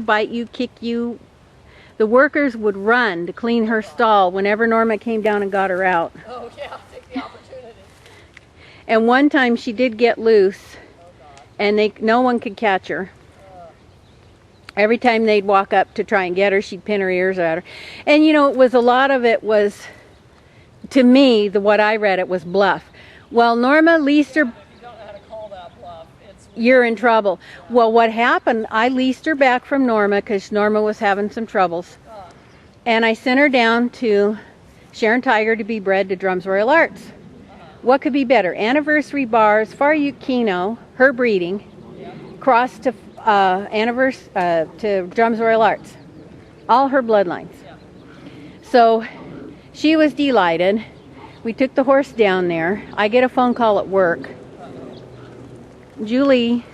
bite you, kick you. The workers would run to clean her stall whenever Norma came down and got her out. Oh yeah, take the opportunity. And one time she did get loose, and no one could catch her. Every time they'd walk up to try and get her, she'd pin her ears at her. And you know, it was a lot of it was, to me, what I read, it was bluff. Well, Norma leased her. If you don't know how to call that bluff, you're in trouble. Well, what happened, I leased her back from Norma because Norma was having some troubles. And I sent her down to Sharon Tiger to be bred to Drums Royal Arts. What could be better? Anniversary bars, Far Ute Kino, her breeding, crossed to to Drums Royal Arts. All her bloodlines. So she was delighted. We took the horse down there. I get a phone call at work. Julie,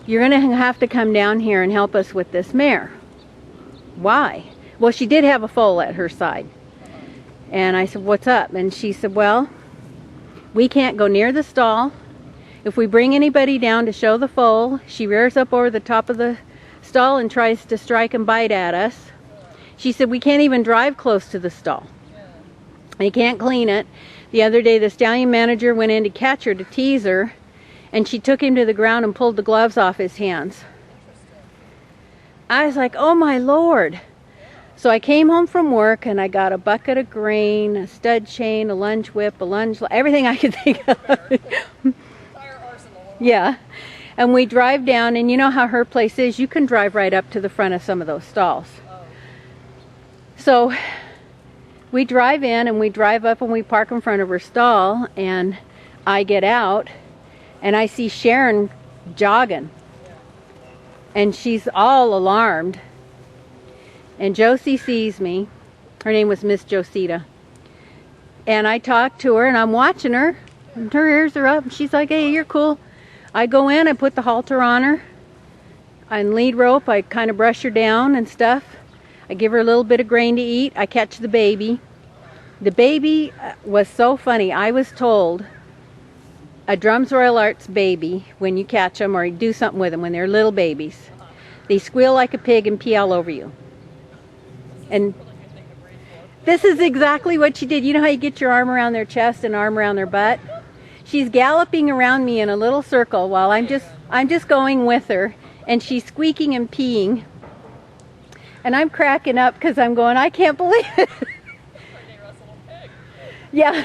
you're going to have to come down here and help us with this mare. Why? Well, she did have a foal at her side. And I said, what's up? And she said, well, we can't go near the stall. If we bring anybody down to show the foal, she rears up over the top of the stall and tries to strike and bite at us. She said, we can't even drive close to the stall. You can't clean it. The other day, the stallion manager went in to catch her, to tease her, and she took him to the ground and pulled the gloves off his hands. I was like, oh my Lord. So I came home from work and I got a bucket of grain, a stud chain, a lunge whip, everything I could think of. Yeah. And we drive down, and you know how her place is, you can drive right up to the front of some of those stalls. So we drive in and we drive up and we park in front of her stall, and I get out and I see Sharon jogging, and she's all alarmed. And Josie sees me. Her name was Miss Josita. And I talk to her and I'm watching her, and her ears are up, and she's like, hey, you're cool. I go in, I put the halter on her, on lead rope, I kind of brush her down and stuff. I give her a little bit of grain to eat. I catch the baby. The baby was so funny. I was told a Drums Royal Arts baby, when you catch them or you do something with them when they're little babies, they squeal like a pig and pee all over you. And this is exactly what she did. You know how you get your arm around their chest and arm around their butt? She's galloping around me in a little circle while I'm just going with her, and she's squeaking and peeing. And I'm cracking up because I'm going, I can't believe it. Yeah.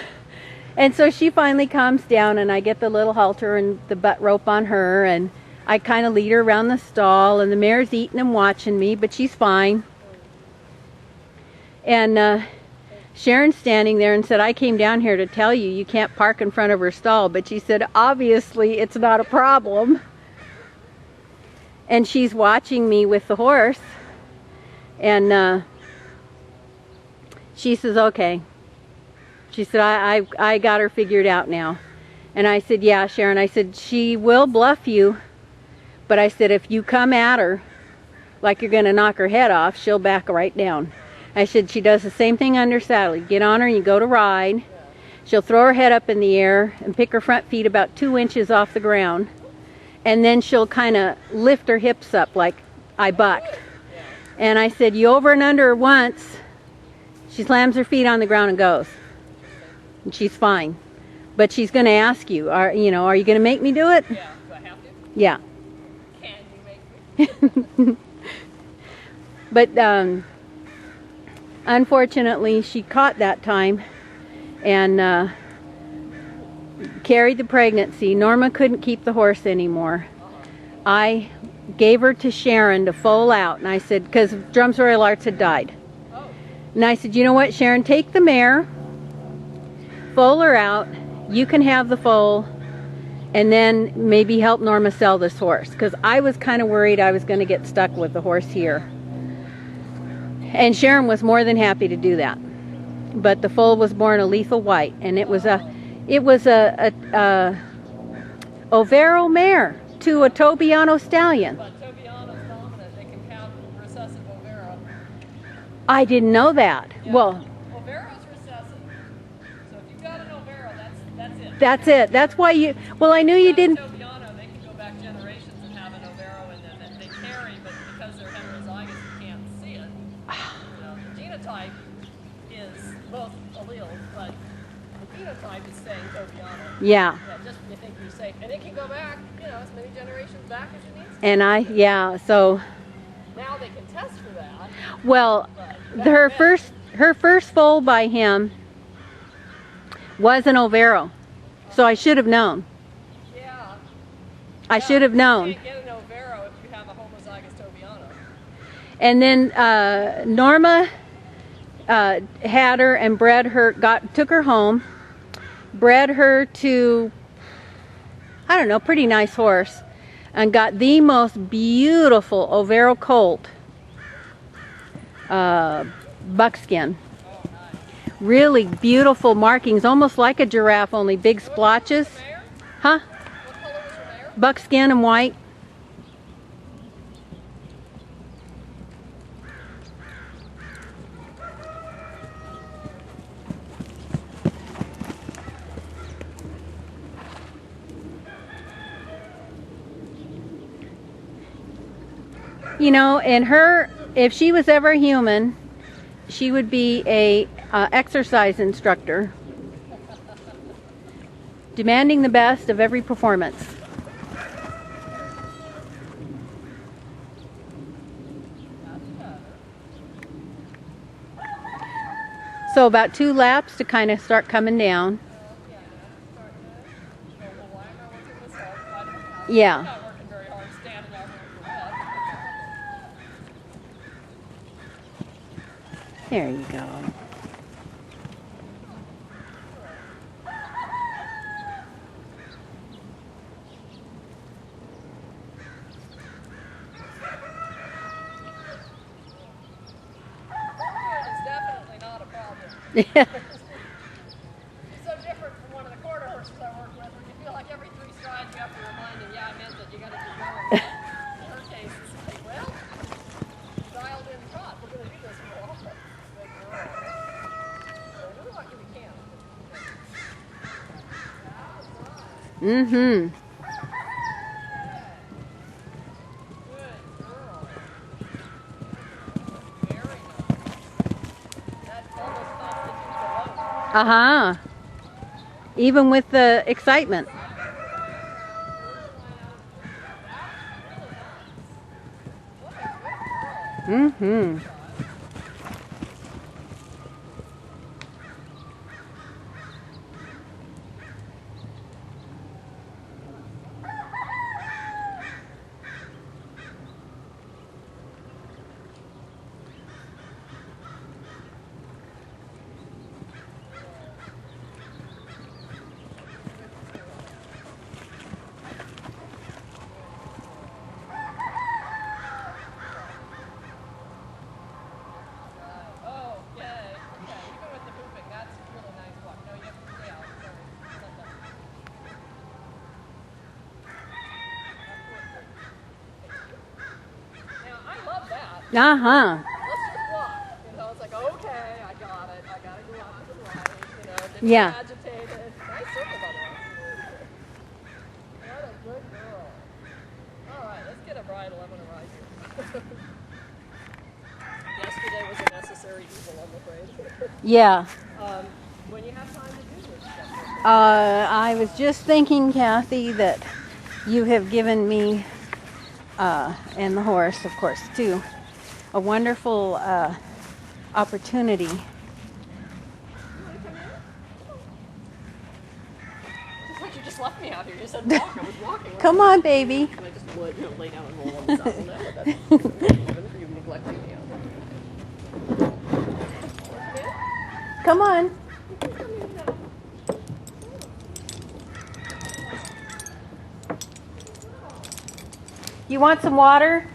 And so she finally calms down, and I get the little halter and the butt rope on her, and I kind of lead her around the stall, and the mare's eating and watching me, but she's fine. And Sharon's standing there and said, I came down here to tell you, you can't park in front of her stall. But she said, obviously it's not a problem. And she's watching me with the horse. And she says, okay. She said, I got her figured out now. And I said, yeah, Sharon. I said, she will bluff you. But I said, if you come at her like you're going to knock her head off, she'll back right down. I said, she does the same thing under saddle. You get on her and you go to ride. She'll throw her head up in the air and pick her front feet about 2 inches off the ground. And then she'll kind of lift her hips up like I bucked. And I said, you over and under her once, she slams her feet on the ground and goes. And she's fine. But she's going to ask you, are you going to make me do it? Yeah, do I have to? Yeah. Can you make me? But unfortunately, she caught that time and carried the pregnancy. Norma couldn't keep the horse anymore. I gave her to Sharon to foal out, and I said, because Drums Royal Arts had died. And I said, you know what, Sharon, take the mare, foal her out, you can have the foal, and then maybe help Norma sell this horse, because I was kind of worried I was going to get stuck with the horse here. And Sharon was more than happy to do that. But the foal was born a lethal white, and it was a Overo mare to a Tobiano stallion. But Tobiano's dominant. They can count recessive Overo. I didn't know that. Yeah. Well, Overo's recessive. So if you've got an Overo, that's it. That's it. That's why you. Well, I knew you didn't. Tobiano, they can go back generations and have an Overo in them that they carry, but because they're heterozygous, phenotype is both alleles, but the phenotype is saying Tobiano. Yeah. Yeah, just you think you're safe. And it can go back, you know, as many generations back as you need to. And yeah, so. Now they can test for that. Well, her first foal by him was an Overo. So I should have known. Yeah. I should have known. You can't get an Overo if you have a homozygous Tobiano. And then Norma had her and bred her, took her home, bred her to, I don't know, pretty nice horse, and got the most beautiful Overo colt, buckskin. Oh, nice. Really beautiful markings, almost like a giraffe, only big splotches. Huh? What color was your mare? Buckskin and white. You know, and her, if she was ever human, she would be a exercise instructor, demanding the best of every performance. So about 2 laps to kind of start coming down. Yeah. There you go. It's definitely not a problem. Yeah. It's so different from one of the quarter horses I work with, where you feel like every 3 strides you have to remind them, yeah, I meant that, you got to keep going. In her case, it's like, well, dialed in trot, we're going to do this for a while. Big girl. So we're lucky we can. Mm-hmm. Good girl. Very nice. That almost constitutes a load. Uh-huh. Even with the excitement. Mm-hmm. Uh-huh. Let's just walk. You know, it's like, okay, I got it. I gotta go out to the light. You know, get Yeah. agitated. Nice circle, by the way. What a good girl. All right, let's get a bridle. I'm gonna ride you. Yesterday was a necessary evil, I'm afraid. Yeah. When you have time to do this stuff. I was just thinking, Kathy, that you have given me, and the horse, of course, too, a wonderful opportunity. You want to come in? It's like you just left me out here. You said walk. I was walking. Come on, baby. And I just would, lay down and roll on the saddle now. But that's even for you neglecting me. Come on. You want some water?